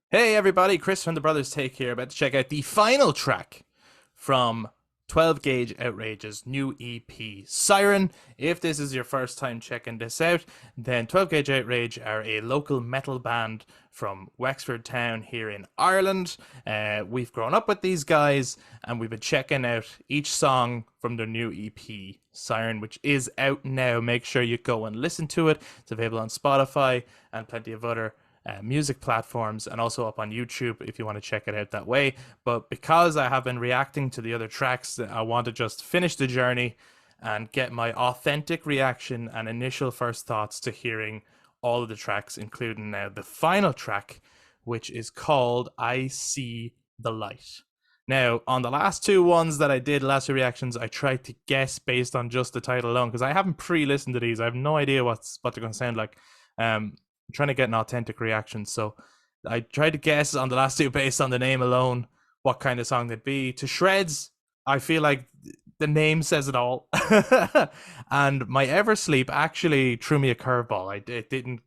Hey everybody, Chris from the Brothers Take here, about to check out the final track from 12 Gauge Outrage's new EP, Siren. If this is your first time checking this out, then 12 Gauge Outrage are a local metal band from Wexford Town here in Ireland. We've grown up with these guys and we've been checking out each song from their new EP, Siren, which is out now. Make sure you go and listen to it. It's available on Spotify and plenty of other music platforms, and also up on YouTube if you want to check it out that way. But because I have been reacting to the other tracks, I want to just finish the journey and get my authentic reaction and initial first thoughts to hearing all of the tracks, including now the final track, which is called I See the Light. Now, on the last two ones that I did, last two reactions, I tried to guess based on just the title alone, because I haven't pre-listened to these. I have no idea what they're going to sound like. I'm trying to get an authentic reaction, so I tried to guess on the last two based on the name alone what kind of song they'd be. To shreds, I feel like the name says it all. And my Eversleep actually threw me a curveball. It didn't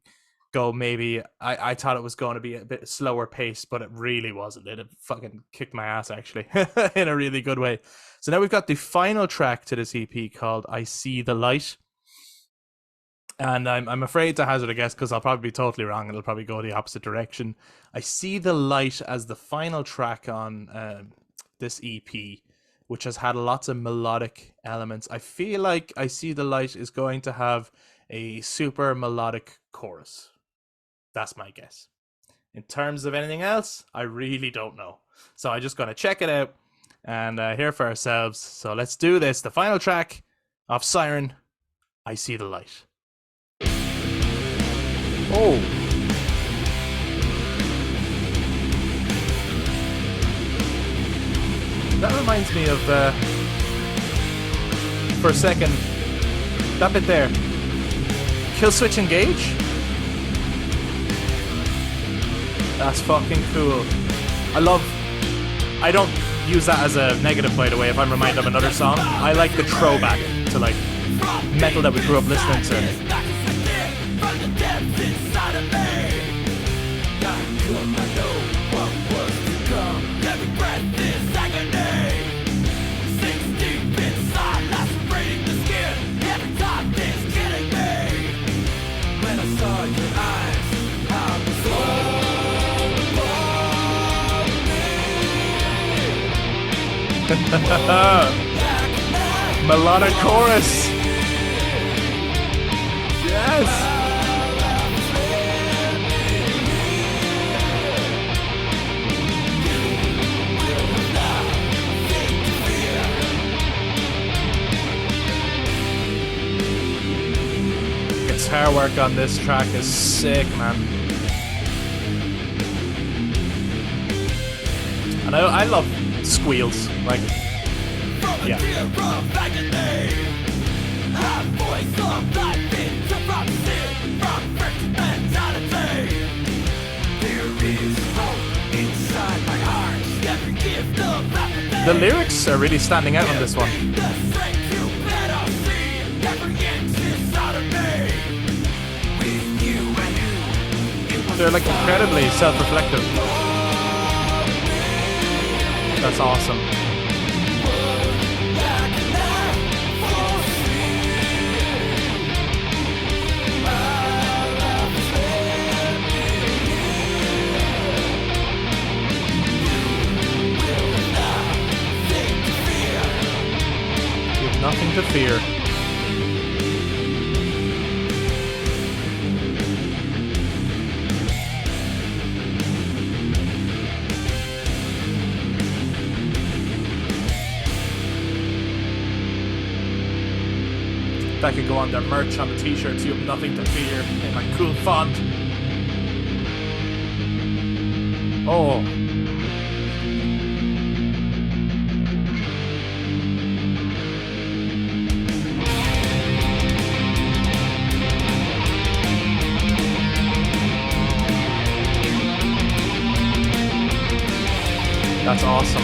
go maybe, I thought it was going to be a bit slower pace, but it really wasn't. It fucking kicked my ass actually in a really good way. So now we've got the final track to this EP called I See the Light. And I'm afraid to hazard a guess because I'll probably be totally wrong. It'll probably go the opposite direction. I See the Light as the final track on this EP, which has had lots of melodic elements. I feel like I See the Light is going to have a super melodic chorus. That's my guess. In terms of anything else, I really don't know. So I'm just going to check it out and hear for ourselves. So let's do this. The final track of Siren, I See the Light. Oh. That reminds me of, for a second, that bit there. Kill Switch Engage? That's fucking cool. I don't use that as a negative, by the way, if I'm reminded of another song. I like the throwback to, like, metal that we grew up listening to. Melodic chorus. Yes. Guitar work on this track is sick, man. And I love squeals, like, yeah. The lyrics are really standing out on this one. They're like incredibly self-reflective. That's awesome. You have nothing to fear. That could go on their merch on the t-shirts. You have nothing to fear in my cool font. Oh. That's awesome.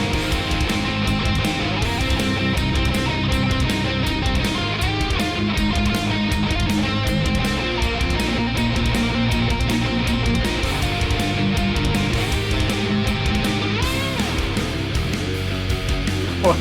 The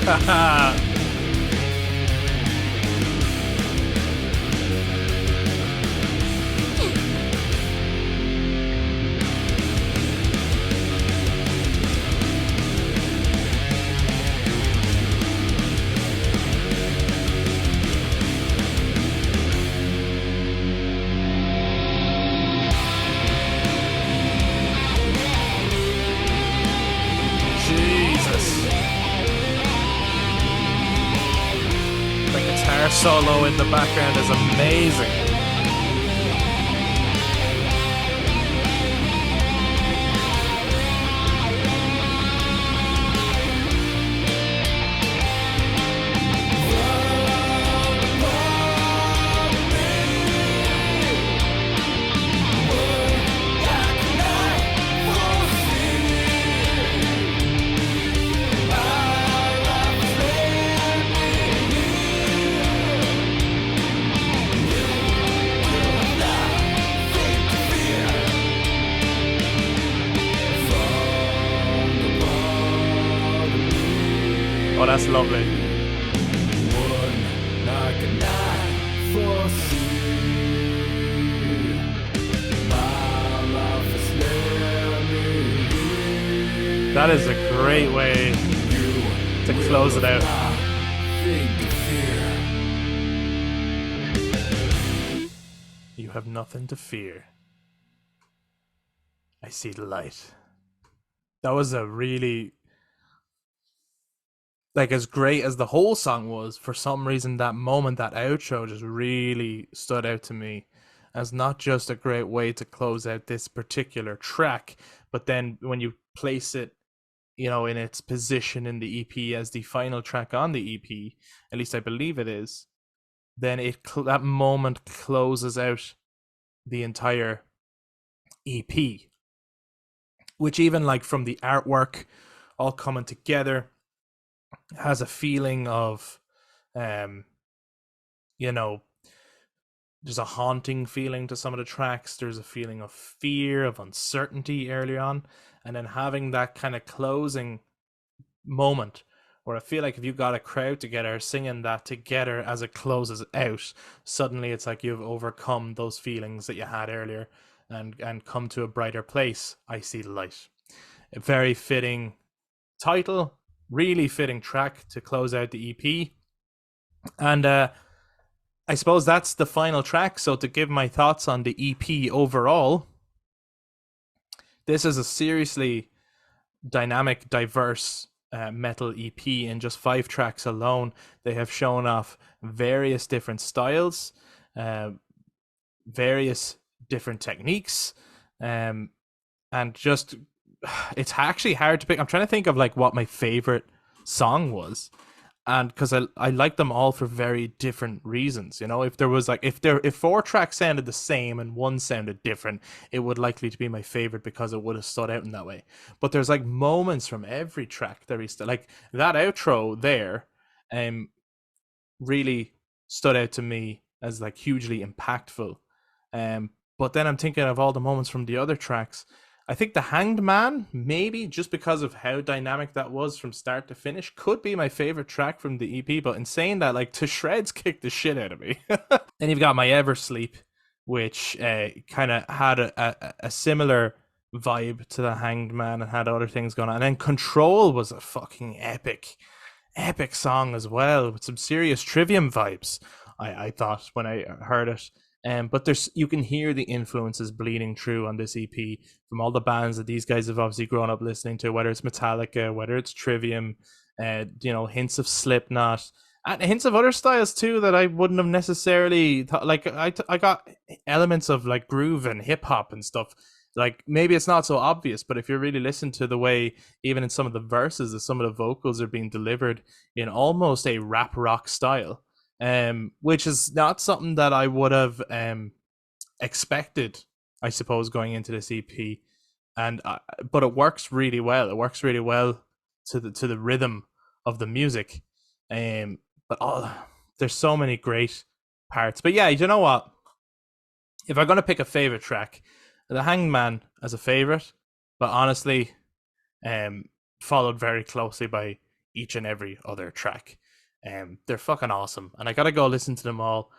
guitar solo in the background is amazing. Oh, that's lovely. That is a great way to close it out. You have nothing to fear. I see the light. That was a really, like, as great as the whole song was, for some reason that moment, that outro, just really stood out to me as not just a great way to close out this particular track, but then when you place it, you know, in its position in the EP as the final track on the EP, at least I believe it is, then that moment closes out the entire EP, which even like from the artwork all coming together has a feeling of, you know, there's a haunting feeling to some of the tracks. There's a feeling of fear, of uncertainty early on, and then having that kind of closing moment where I feel like if you got a crowd together singing that together as it closes out, suddenly it's like you've overcome those feelings that you had earlier and come to a brighter place. I see the light. A very fitting title, really fitting track to close out the EP. And I suppose that's the final track. So to give my thoughts on the EP overall, this is a seriously dynamic, diverse metal EP. In just 5 tracks alone, they have shown off various different styles, various different techniques, and just, it's actually hard to pick. I'm trying to think of like what my favorite song was, and because I like them all for very different reasons. You know, if there was like, if 4 tracks sounded the same and one sounded different, it would likely to be my favorite because it would have stood out in that way. But there's like moments from every track that like that outro there really stood out to me as like hugely impactful. But then I'm thinking of all the moments from the other tracks. I think The Hanged Man, maybe just because of how dynamic that was from start to finish, could be my favorite track from the EP. But in saying that, like, To Shreds kicked the shit out of me. Then you've got My Eversleep, which kind of had a similar vibe to The Hanged Man and had other things going on. And then Control was a fucking epic song as well, with some serious Trivium vibes, I thought when I heard it. But you can hear the influences bleeding through on this EP from all the bands that these guys have obviously grown up listening to, whether it's Metallica, whether it's Trivium, you know, hints of Slipknot, and hints of other styles too that I wouldn't have necessarily thought. Like I got elements of like groove and hip hop and stuff. Like maybe it's not so obvious, but if you really listen to the way, even in some of the verses, that some of the vocals are being delivered in almost a rap rock style. Which is not something that I would have expected, I suppose, going into this EP, and but it works really well. It works really well to the rhythm of the music, but there's so many great parts. But yeah, you know what? If I'm gonna pick a favorite track, The Hanged Man as a favorite, but honestly, followed very closely by each and every other track. They're fucking awesome, and I gotta go listen to them all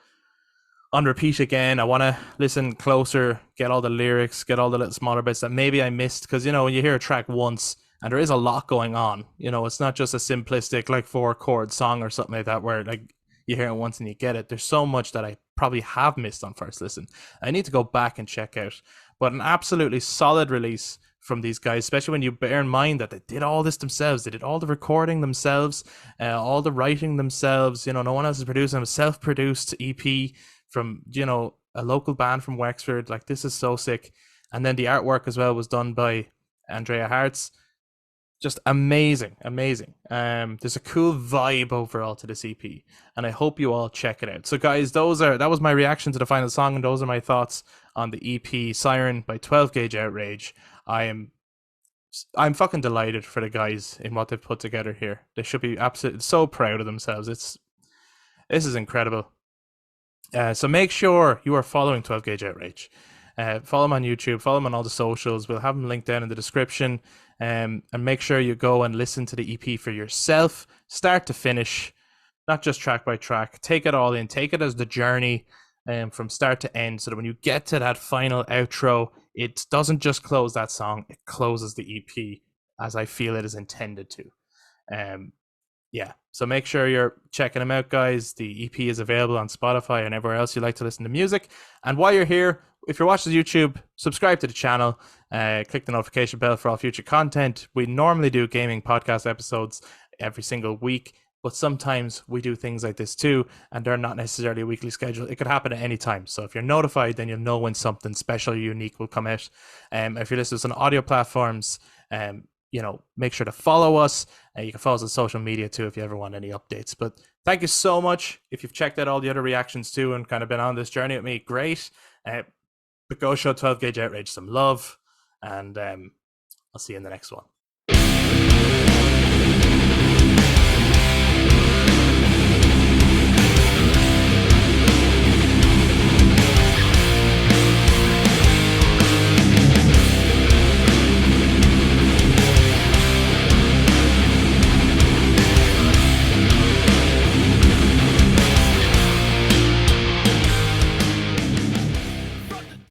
on repeat again. I want to listen closer, get all the lyrics, get all the little smaller bits that maybe I missed, because when you hear a track once and there is a lot going on, it's not just a simplistic like 4-chord song or something like that where like you hear it once and you get it. There's so much that I probably have missed on first listen. I need to go back and check out. But an absolutely solid release from these guys, especially when you bear in mind that they did all this themselves. They did all the recording themselves, all the writing themselves. No one else is producing them. Self-produced EP from, a local band from Wexford. Like, this is so sick. And then the artwork as well was done by Andrea Hartz. Just amazing. There's a cool vibe overall to this EP, and I hope you all check it out. So guys, that was my reaction to the final song, and those are my thoughts on the EP Siren by 12 Gauge Outrage. I'm fucking delighted for the guys in what they've put together here. They should be absolutely so proud of themselves. This is incredible. So make sure you are following 12 Gauge Outrage. Follow them on YouTube, follow them on all the socials. We'll have them linked down in the description. And make sure you go and listen to the EP for yourself, start to finish, not just track by track. Take it all in, take it as the journey from start to end, so that when you get to that final outro, it doesn't just close that song, it closes the EP as I feel it is intended to. So make sure you're checking them out, guys. The EP is available on Spotify and everywhere else you like to listen to music. And while you're here, if you're watching YouTube, subscribe to the channel, click the notification bell for all future content. We normally do gaming podcast episodes every single week, but sometimes we do things like this too, and they're not necessarily a weekly schedule. It could happen at any time. So if you're notified, then you'll know when something special or unique will come out. If you're listening on audio platforms, make sure to follow us. You can follow us on social media too if you ever want any updates. But thank you so much. If you've checked out all the other reactions too and kind of been on this journey with me, great. But go show 12 Gauge Outrage some love, and I'll see you in the next one.